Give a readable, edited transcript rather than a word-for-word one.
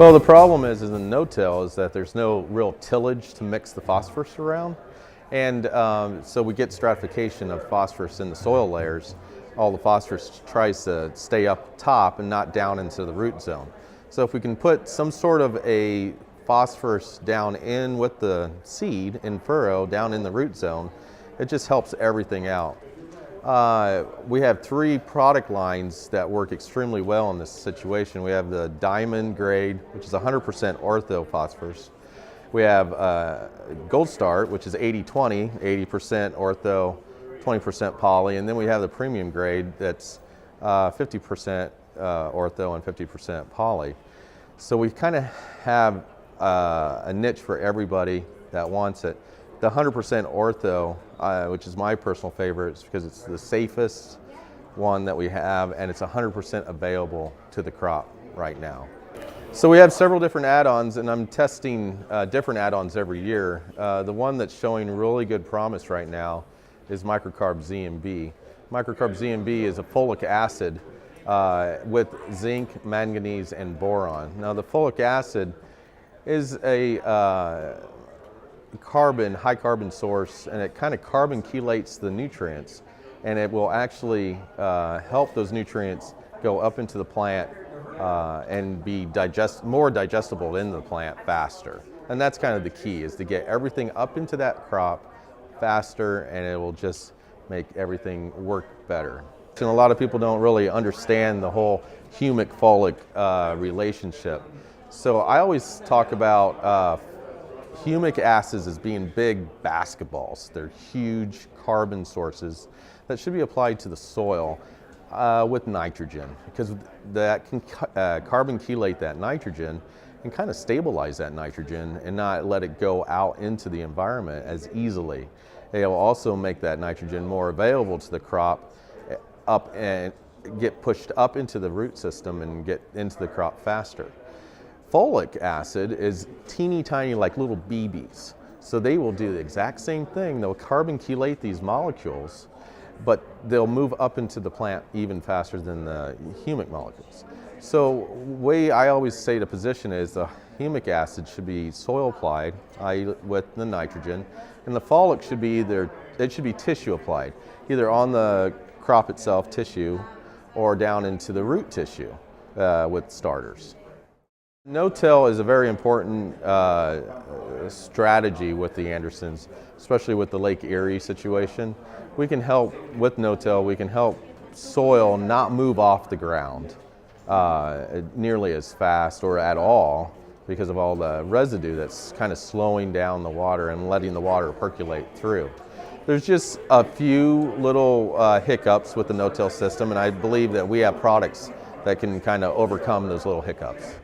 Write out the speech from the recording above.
Well, the problem is in no-till is that there's no real tillage to mix the phosphorus around. And so we get stratification of phosphorus in the soil layers. All the phosphorus tries to stay up top and not down into the root zone. So if we can put some sort of a phosphorus down in with the seed in furrow, down in the root zone, it just helps everything out. We have 3 product lines that work extremely well in this situation. We have the diamond grade, which is 100% ortho phosphorus. We have Gold Star, which is 80-20, 80% ortho, 20% poly, and then we have the premium grade that's 50% ortho and 50% poly. So we kind of have a niche for everybody that wants it. The 100% ortho, which is my personal favorite, is because it's the safest one that we have, and it's 100% available to the crop right now. So we have several different add-ons, and I'm testing different add-ons every year. The one that's showing really good promise right now is Microcarb ZMB. Microcarb ZMB is a folic acid with zinc, manganese, and boron. Now the folic acid is a high carbon source, and it kind of carbon chelates the nutrients, and it will actually help those nutrients go up into the plant and be more digestible in the plant faster. And that's kind of the key, is to get everything up into that crop faster, and it will just make everything work better. And a lot of people don't really understand the whole humic-folic relationship. So I always talk about humic acids as being big basketballs. They're huge carbon sources that should be applied to the soil with nitrogen, because that can carbon chelate that nitrogen and kind of stabilize that nitrogen and not let it go out into the environment as easily. It will also make that nitrogen more available to the crop, up and get pushed up into the root system and get into the crop faster. Folic acid is teeny tiny, like little BBs. So they will do the exact same thing. They'll carbon chelate these molecules, but they'll move up into the plant even faster than the humic molecules. So the way I always say to position is the humic acid should be soil applied, i.e. with the nitrogen, and the folic should be tissue applied, either on the crop itself, tissue, or down into the root tissue with starters. No-till is a very important strategy with the Andersons, especially with the Lake Erie situation. We can help with no-till, we can help soil not move off the ground nearly as fast or at all, because of all the residue that's kind of slowing down the water and letting the water percolate through. There's just a few little hiccups with the no-till system, and I believe that we have products that can kind of overcome those little hiccups.